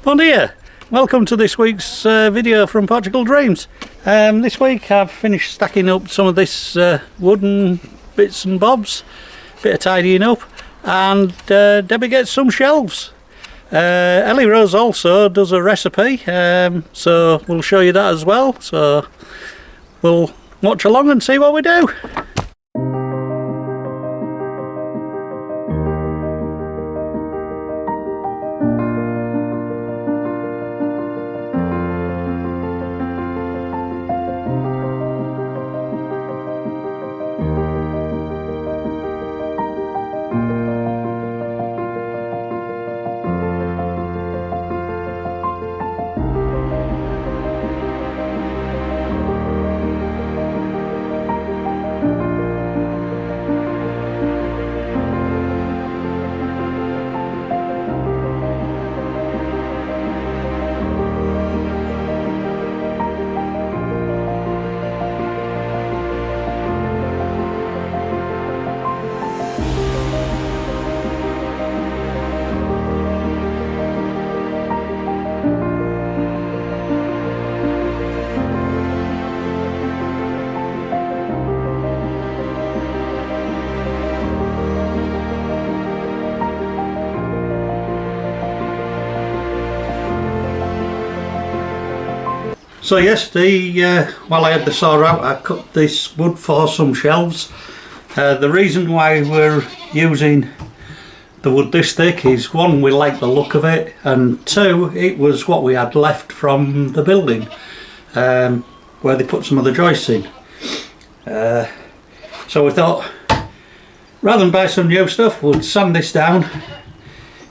Bon dia! Welcome to this week's video from Portugal Dreams. This week I've finished stacking up some of this wooden bits and bobs, bit of tidying up, and Debbie gets some shelves. Ellie Rose also does a recipe, so we'll show you that as well, so we'll watch along and see what we do. So yesterday, while I had the saw out, I cut this wood for some shelves. The reason why we're using the wood this thick is, one, we like the look of it, and two, it was what we had left from the building where they put some of the joists in. So we thought, rather than buy some new stuff, we'd sand this down,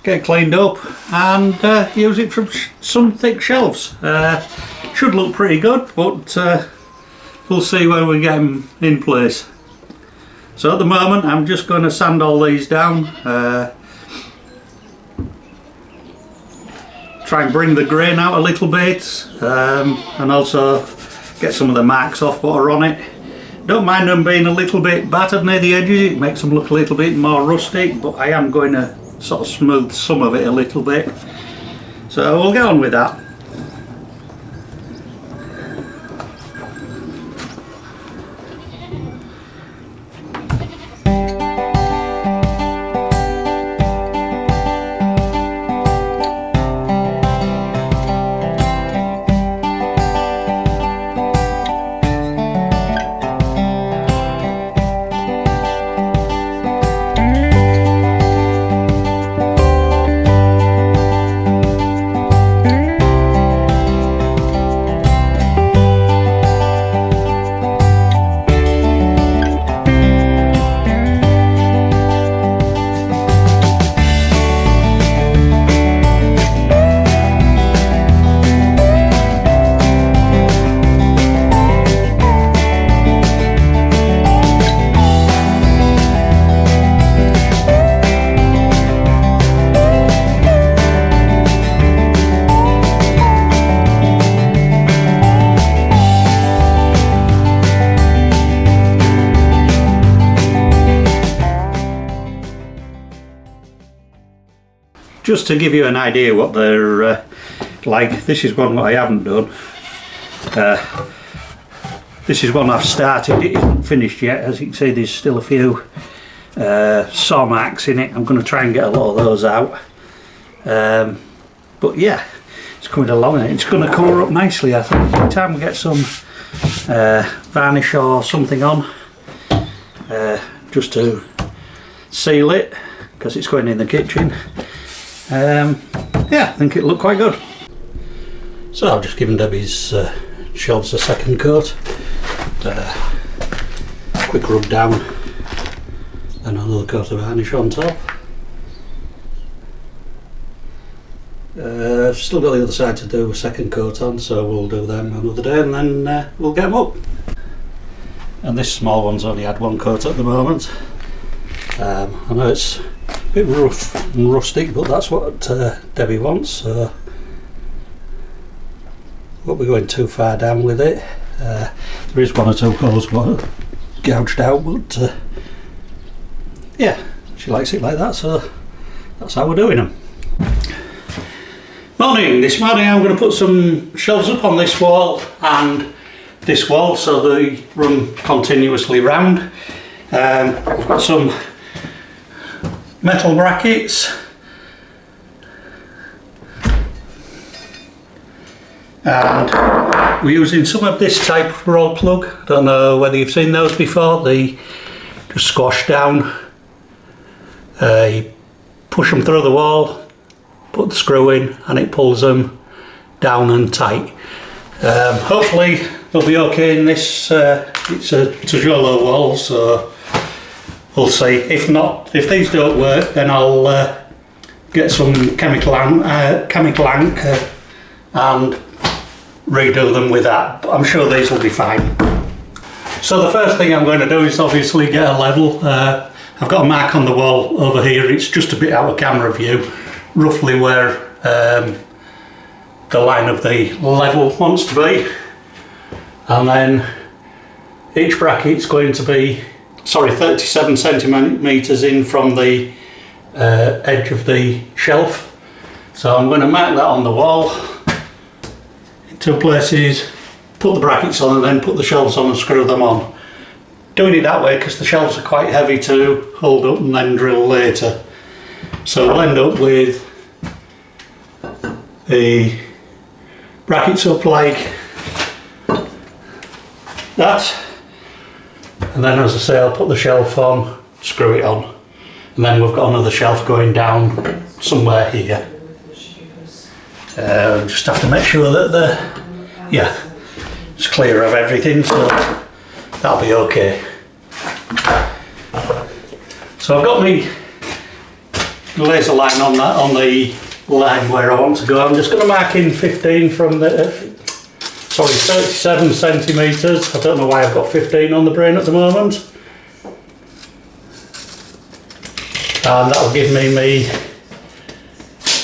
get it cleaned up, and use it for some thick shelves. Should look pretty good, but we'll see when we get them in place. So at the moment I'm just going to sand all these down, try and bring the grain out a little bit, and also get some of the marks off what are on it. Don't mind them being a little bit battered near the edges, it makes them look a little bit more rustic, but I am going to sort of smooth some of it a little bit. So we'll get on with that. Just to give you an idea what they're like, this is one what I haven't done. This is one I've started, it isn't finished yet. As you can see, there's still a few saw marks in it. I'm going to try and get a lot of those out. But yeah, it's coming along and it's going to colour up nicely, I think. By the time we get some varnish or something on, just to seal it, because it's going in the kitchen. Yeah, I think it looked quite good. So I've just given Debbie's shelves a second coat, quick rub down and another coat of varnish on top. I've still got the other side to do a second coat on, so we'll do them another day and then we'll get them up. And this small one's only had one coat at the moment. I know it's a bit rough and rustic, but that's what Debbie wants, so won't be going too far down with it. There is one or two holes gouged out, but yeah, she likes it like that, so that's how we're doing them. Morning. This morning I'm going to put some shelves up on this wall and this wall so they run continuously round. I've got some metal brackets and we're using some of this type roll plug. I don't know whether you've seen those before. They just squash down, you push them through the wall, put the screw in and it pulls them down and tight. Hopefully they'll be okay in this. It's a Tijolo wall, so we'll see. If not, if these don't work, then I'll get some chemical anchor and redo them with that. But I'm sure these will be fine. So the first thing I'm going to do is obviously get a level. I've got a mark on the wall over here. It's just a bit out of camera view, roughly where the line of the level wants to be, and then each bracket's going to be 37 centimetres in from the edge of the shelf. So I'm going to mark that on the wall in two places, put the brackets on and then put the shelves on and screw them on. Doing it that way because the shelves are quite heavy to hold up and then drill later. So we'll end up with the brackets up like that, and then, as I say, I'll put the shelf on, screw it on, and then we've got another shelf going down somewhere here. Just have to make sure that it's clear of everything, so that'll be okay. So I've got my laser line on that, on the line where I want to go. I'm just going to mark in 15 from the 37 centimetres. I don't know why I've got 15 on the brain at the moment, and that'll give me my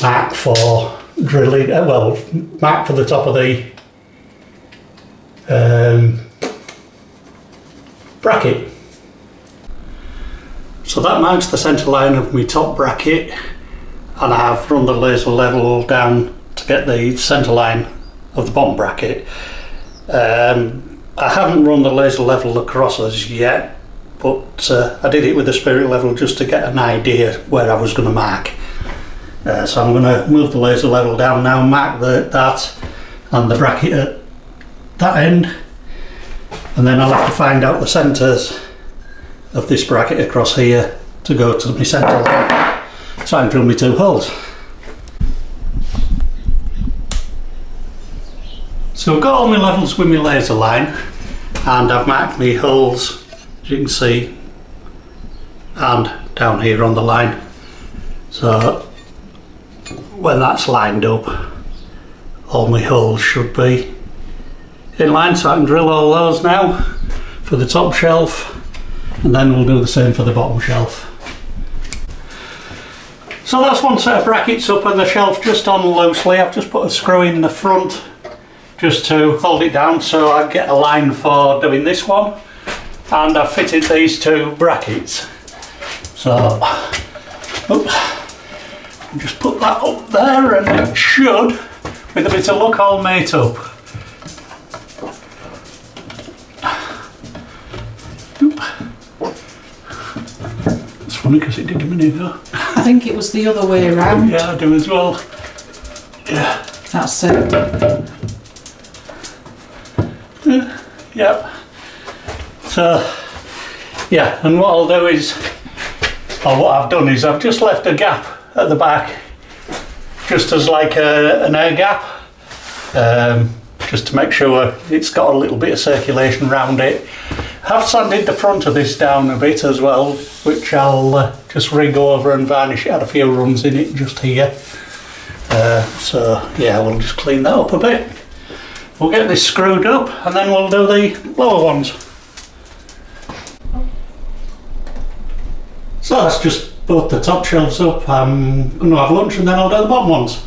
mark for drilling, mark for the top of the bracket. So that marks the centre line of my top bracket, and I've run the laser level down to get the centre line of the bottom bracket. I haven't run the laser level across as yet, but I did it with the spirit level just to get an idea where I was going to mark. So I'm going to move the laser level down now, mark that and the bracket at that end, and then I'll have to find out the centres of this bracket across here to go to my centre line, so I can drill my two holes. So I've got all my levels with my laser line, and I've marked my holes, as you can see, and down here on the line. So when that's lined up, all my holes should be in line, so I can drill all those now for the top shelf, and then we'll do the same for the bottom shelf. So that's one set of brackets up and the shelf just on loosely. I've just put a screw in the front just to hold it down so I get a line for doing this one, and I've fitted these two brackets. So just put that up there and it should, with a bit of luck, all mate up. It's funny because it did a minute ago. I think it was the other way around. Yeah, I do as well. Yeah. That's it. Yep. So, yeah, and what I'll do is, or what I've done is I've just left a gap at the back, just as like an air gap, just to make sure it's got a little bit of circulation around it. I've sanded the front of this down a bit as well, which I'll just rig over and varnish it. Had a few runs in it just here. So yeah, we'll just clean that up a bit. We'll get this screwed up and then we'll do the lower ones. So that's just both the top shelves up. I'm going to have lunch and then I'll do the bottom ones.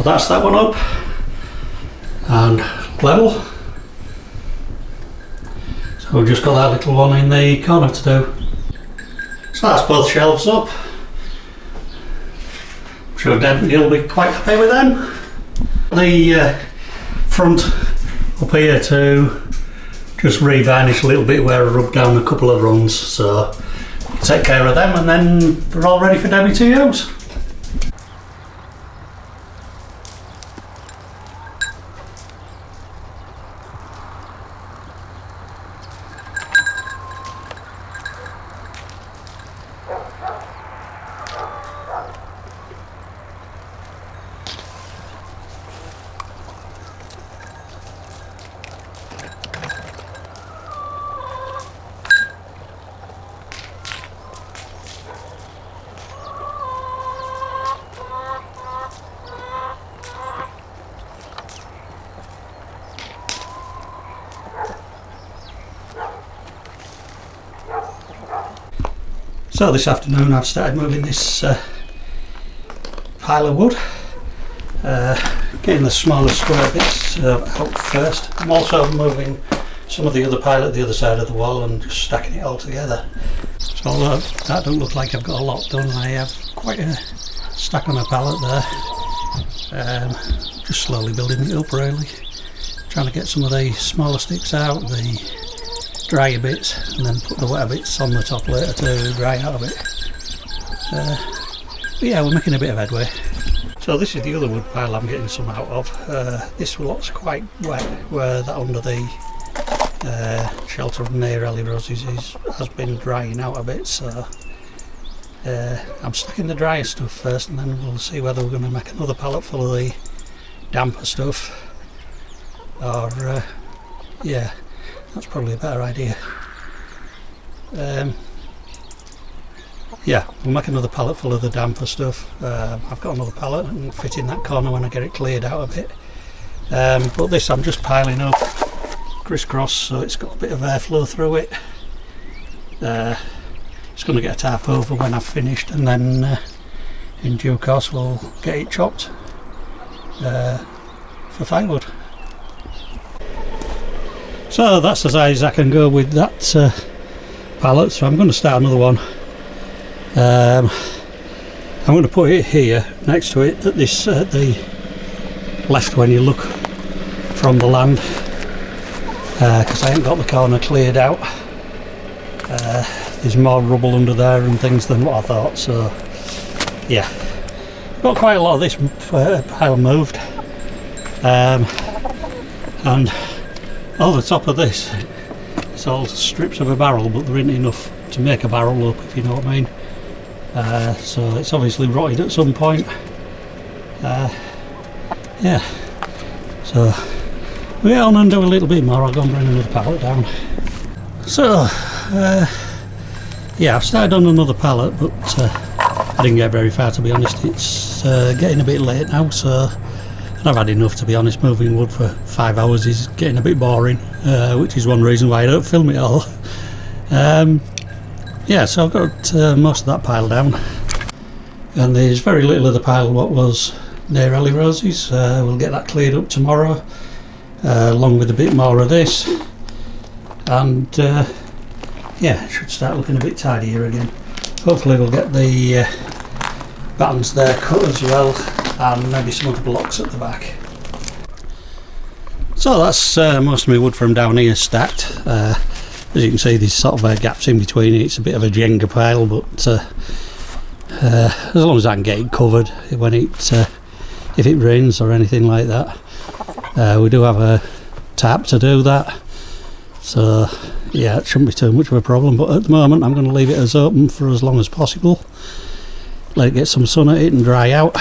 that's that one up and level. So we've just got that little one in the corner to do. So that's both shelves up. I'm sure Deb, you'll be quite happy with them. The front up here to just re-varnish a little bit where I rubbed down a couple of runs, so take care of them and then they're all ready for Debbie to use. So this afternoon I've started moving this pile of wood, getting the smaller square bits out first. I'm also moving some of the other pile at the other side of the wall and just stacking it all together. So although that don't look like I've got a lot done, I have quite a stack on a pallet there. Just slowly building it up really, trying to get some of the smaller sticks out, the drier bits, and then put the wetter bits on the top later to dry out a bit. But yeah, we're making a bit of headway. So this is the other wood pile I'm getting some out of. This lot's quite wet where that under the shelter near Ellie Rosie's has been drying out a bit, so I'm stacking the drier stuff first and then we'll see whether we're going to make another pallet full of the damper stuff, or yeah, that's probably a better idea. Yeah, we'll make another pallet full of the damper stuff. I've got another pallet and fit in that corner when I get it cleared out a bit. But this I'm just piling up crisscross so it's got a bit of airflow through it. It's going to get a tarp over when I've finished, and then in due course we'll get it chopped for firewood. So that's as high as I can go with that pallet, so I'm going to start another one. I'm going to put it here next to it at this the left when you look from the land, because I ain't got the corner cleared out. There's more rubble under there and things than what I thought, so yeah, got quite a lot of this pile moved, and on the top of this it's all strips of a barrel, but there isn't enough to make a barrel up, if you know what I mean. So it's obviously rotted at some point. Yeah, so we get on and do a little bit more. I'll go and bring another pallet down. So yeah, I've started on another pallet, but I didn't get very far, to be honest. It's getting a bit late now, so I've had enough, to be honest. Moving wood for 5 hours is getting a bit boring, which is one reason why I don't film it all. Yeah, so I've got most of that pile down, and there's very little of the pile what was near Ellie Rosie's. We'll get that cleared up tomorrow, along with a bit more of this, and yeah, it should start looking a bit tidier again. Hopefully we'll get the battens there cut as well, and maybe some other blocks at the back. So that's most of my wood from down here stacked. As you can see, there's sort of gaps in between it. It's a bit of a Jenga pile, but as long as I can get it covered when if it rains or anything like that. We do have a tap to do that, so yeah, it shouldn't be too much of a problem, but at the moment I'm going to leave it as open for as long as possible, let it get some sun at it and dry out.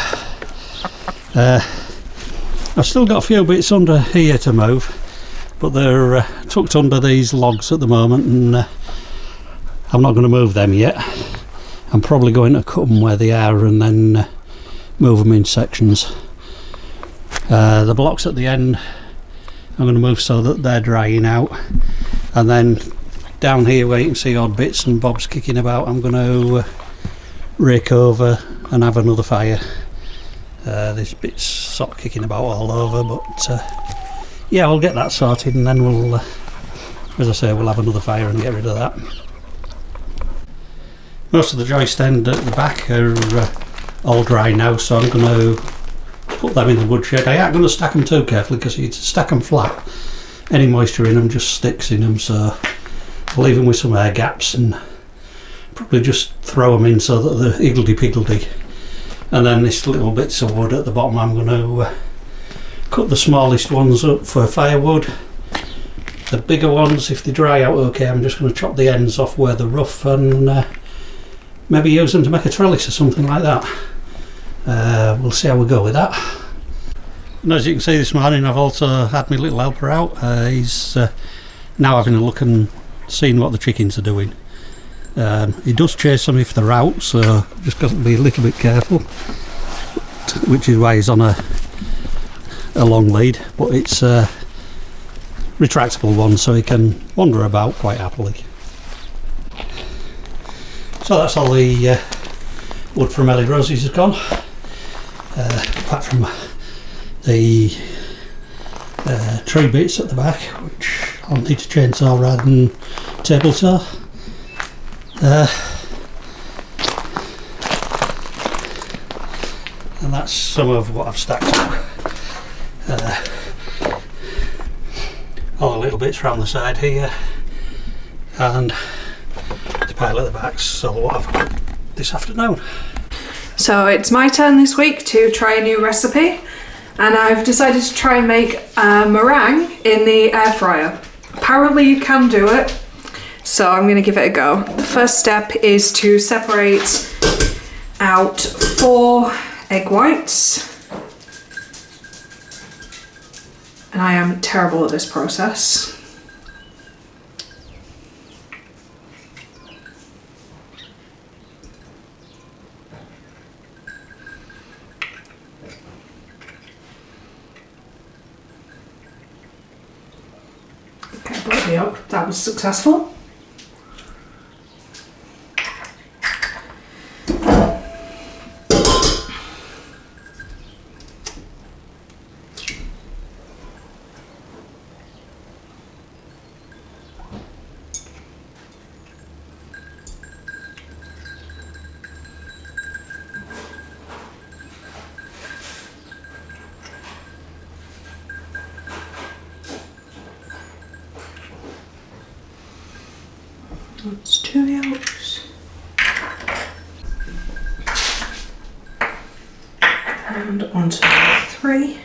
I've still got a few bits under here to move, but they're tucked under these logs at the moment, and I'm not going to move them yet. I'm probably going to cut them where they are and then move them in sections. The blocks at the end I'm going to move so that they're drying out, and then down here where you can see odd bits and bobs kicking about, I'm going to rake over and have another fire. There's bits sort of kicking about all over, but yeah, we'll get that sorted, and then we'll, as I say, we'll have another fire and get rid of that. Most of the joist end at the back are all dry now, so I'm going to put them in the woodshed. I ain't going to stack them too carefully, because if you stack them flat, any moisture in them just sticks in them, so I'll leave them with some air gaps and probably just throw them in so that they're higgledy-piggledy. And then this little bits of wood at the bottom, I'm going to cut the smallest ones up for firewood. The bigger ones, if they dry out okay, I'm just going to chop the ends off where they're rough and maybe use them to make a trellis or something like that. We'll see how we go with that. And as you can see this morning, I've also had my little helper out. He's now having a look and seeing what the chickens are doing. He does chase them if they're out, so just got to be a little bit careful, which is why he's on a long lead, but it's a retractable one, so he can wander about quite happily. So that's all the wood from Ellie Rosie's has gone, apart from the tree bits at the back, which I'll need to chainsaw rather than table saw. And that's some of what I've stacked up. All the little bits around the side here, and the pile at the back, so what I've got this afternoon. So it's my turn this week to try a new recipe, and I've decided to try and make a meringue in the air fryer. Apparently you can do it, so I'm going to give it a go. The first step is to separate out 4 egg whites. And I am terrible at this process. Okay, broke the yolk. That was successful. That's 2 yolks. And onto 3.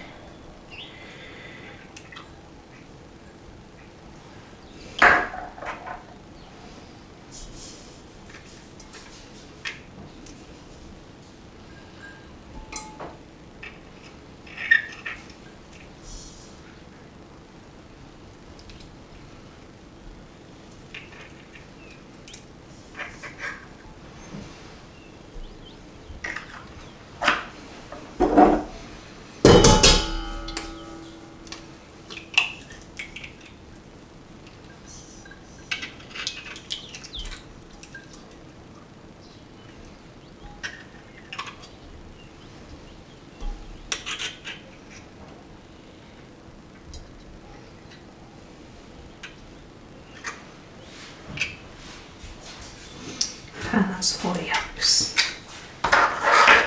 And that's 4 yolks.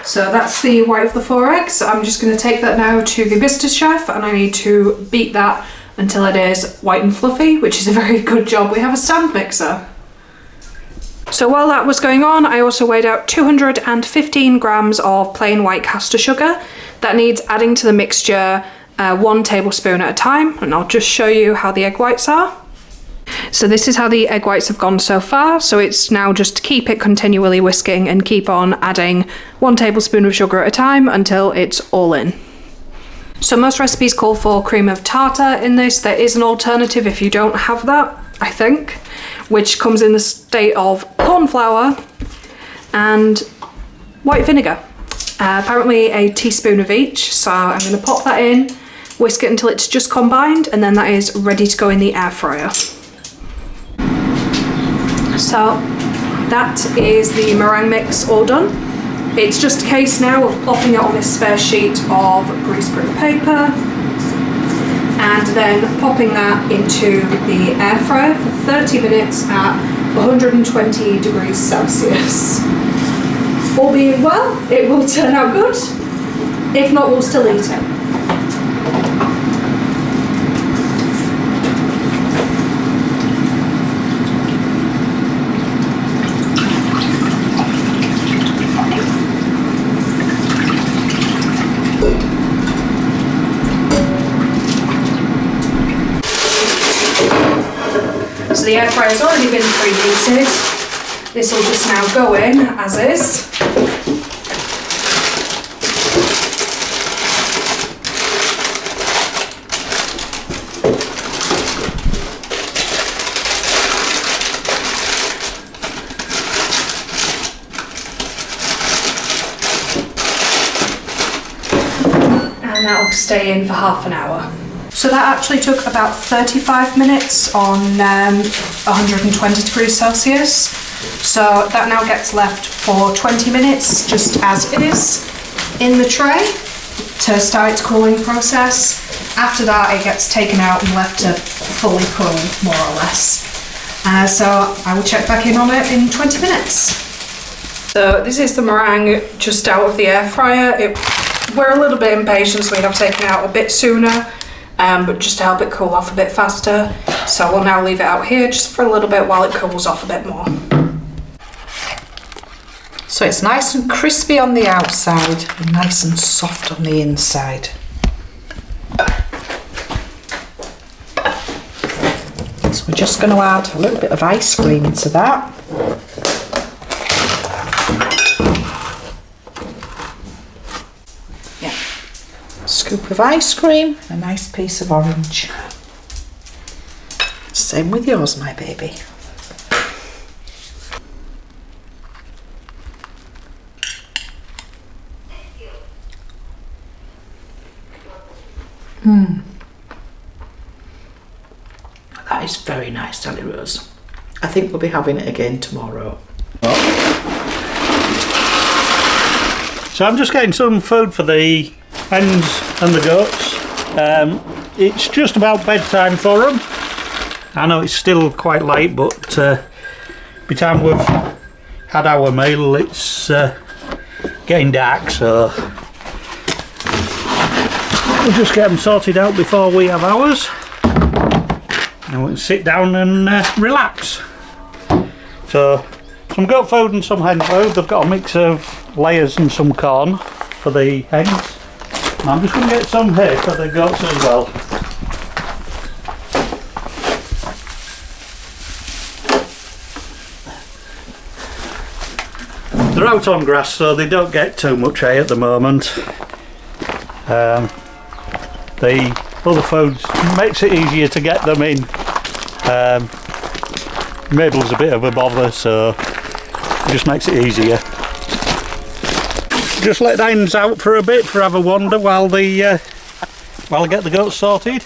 So that's the white of the 4 eggs. I'm just going to take that now to the visitor's chef, and I need to beat that until it is white and fluffy, which is a very good job. We have a stand mixer. So while that was going on, I also weighed out 215 grams of plain white caster sugar. That needs adding to the mixture 1 tablespoon at a time, and I'll just show you how the egg whites are. So this is how the egg whites have gone so far. So it's now just to keep it continually whisking and keep on adding 1 tablespoon of sugar at a time until it's all in. So most recipes call for cream of tartar in this. There is an alternative if you don't have that, I think, which comes in the state of corn flour and white vinegar. Apparently a teaspoon of each. So I'm going to pop that in, whisk it until it's just combined, and then that is ready to go in the air fryer. So that is the meringue mix all done. It's just a case now of plopping it on this spare sheet of greaseproof paper and then popping that into the air fryer for 30 minutes at 120 degrees Celsius. All being well, it will turn out good. If not, we'll still eat it. So the air fryer's already been preheated. This will just now go in as is. And that'll stay in for half an hour. So that actually took about 35 minutes on 120 degrees Celsius. So that now gets left for 20 minutes just as is in the tray to start its cooling process. After that it gets taken out and left to fully cool, more or less. So I will check back in on it in 20 minutes. So this is the meringue just out of the air fryer. We're a little bit impatient, so we have taken it out a bit sooner. But just to help it cool off a bit faster. So we'll now leave it out here just for a little bit while it cools off a bit more. So it's nice and crispy on the outside and nice and soft on the inside. So we're just going to add a little bit of ice cream into that. Scoop of ice cream, a nice piece of orange. Same with yours, my baby. That is very nice, Sally Rose. I think we'll be having it again tomorrow. So I'm just getting some food for the hens and the goats. It's just about bedtime for them. I know it's still quite late, but by the time we've had our meal it's getting dark, so we'll just get them sorted out before we have ours and we'll sit down and relax. So some goat food and some hen food. They've got a mix of layers and some corn for the hens. I'm just going to get some hay for the goats as well. They're out on grass, so they don't get too much hay at the moment. The other food makes it easier to get them in. Mabel's a bit of a bother, so it just makes it easier. Just let the hens out for a bit for have a wander while I get the goats sorted.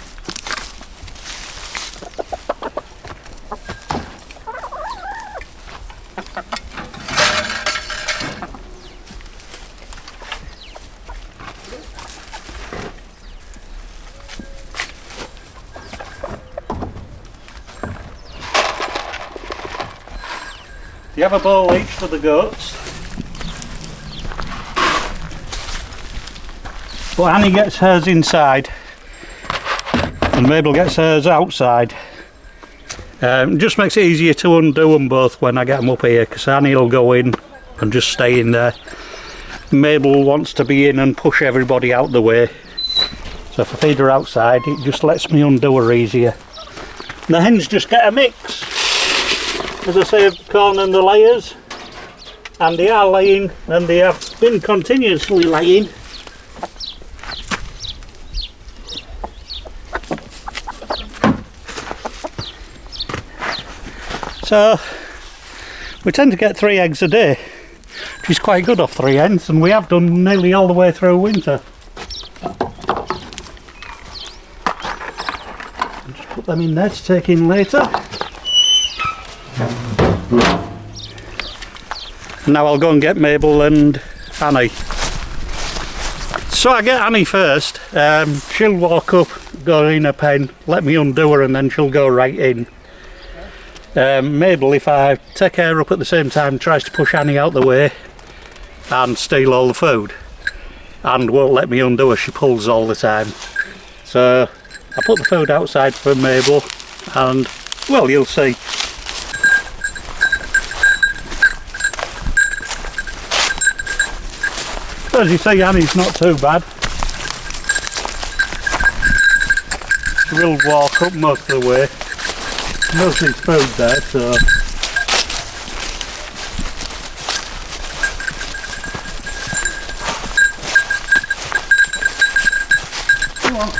You have a bowl each for the goats. But Annie gets hers inside and Mabel gets hers outside. It just makes it easier to undo them both when I get them up here, because Annie will go in and just stay in there. Mabel wants to be in and push everybody out the way. So if I feed her outside, it just lets me undo her easier. And the hens just get a mix, as I say, of corn and the layers. And they are laying, and they have been continuously laying. So we tend to get 3 eggs a day, which is quite good off 3 hens, and we have done nearly all the way through winter. I'll just put them in there to take in later. And now I'll go and get Mabel and Annie. So I get Annie first. She'll walk up, go in her pen, let me undo her, and then she'll go right in. Mabel, if I take her up at the same time, tries to push Annie out the way and steal all the food, and won't let me undo her. She pulls all the time. So I put the food outside for Mabel, and well, you'll see. As you see, Annie's not too bad. She will walk up most of the way. Most of his food there, so come on.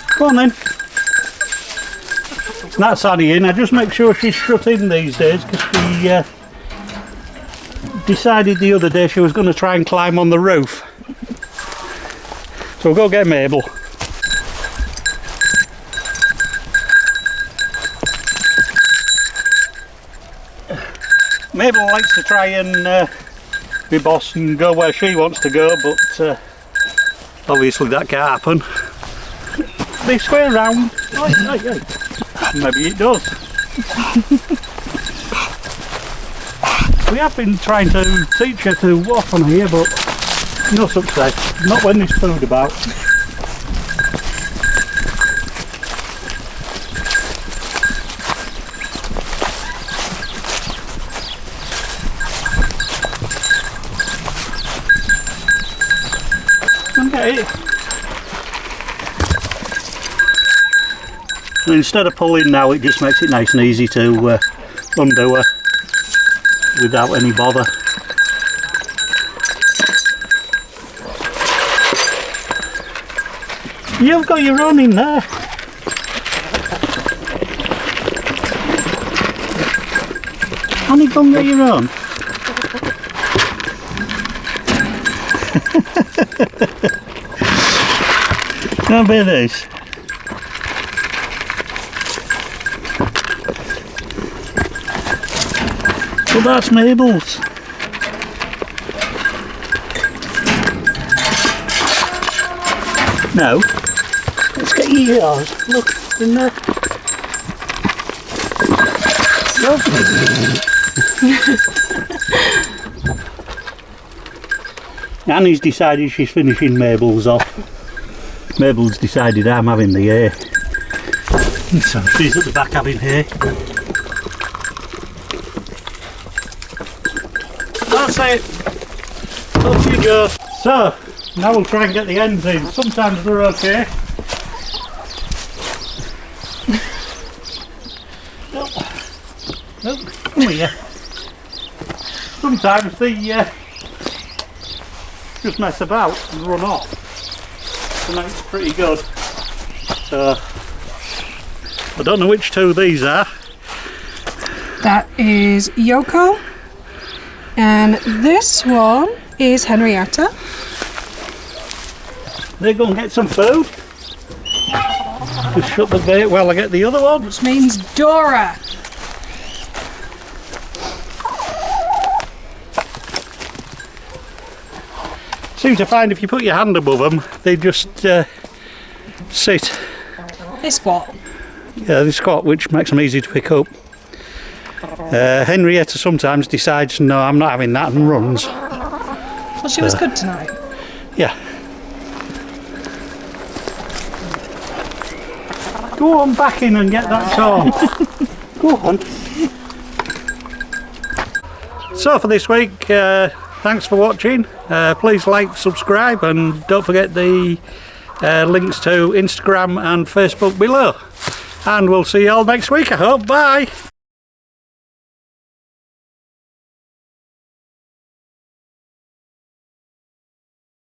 Come on then. That's Annie in. I just make sure she's shut in these days, because she decided the other day she was going to try and climb on the roof. So we'll go get Mabel. Mabel likes to try and be boss and go where she wants to go, but obviously that can't happen. They square round. Maybe it does. We have been trying to teach her to walk on here, but no success. Not when there's food about. Okay. So instead of pulling now, it just makes it nice and easy to undo her without any bother. You've got your own in there. Honey, go and get your own. How about this? Well, that's Mabel's. No. Let's get yours. Look, in there. Look. Annie's decided she's finishing Mabel's off. Mabel's decided I'm having the hay. So she's at the back having hay. That's it. Off you go. So, now we'll try and get the ends in. Sometimes they're okay. Nope. Come here. Sometimes they just mess about and run off. So that's pretty good. So, I don't know which two these are. That is Yoko. And this one is Henrietta. They go and get some food. Just shut the gate while I get the other one. Which means Dora. Seem to find if you put your hand above them, they just sit. They squat. Yeah, they squat, which makes them easy to pick up. Henrietta sometimes decides, no, I'm not having that, and runs. Well, she was good tonight. Yeah. Go on back in and get that torn. Go on. So for this week, thanks for watching. Please like, subscribe, and don't forget the links to Instagram and Facebook below. And we'll see you all next week, I hope. Bye.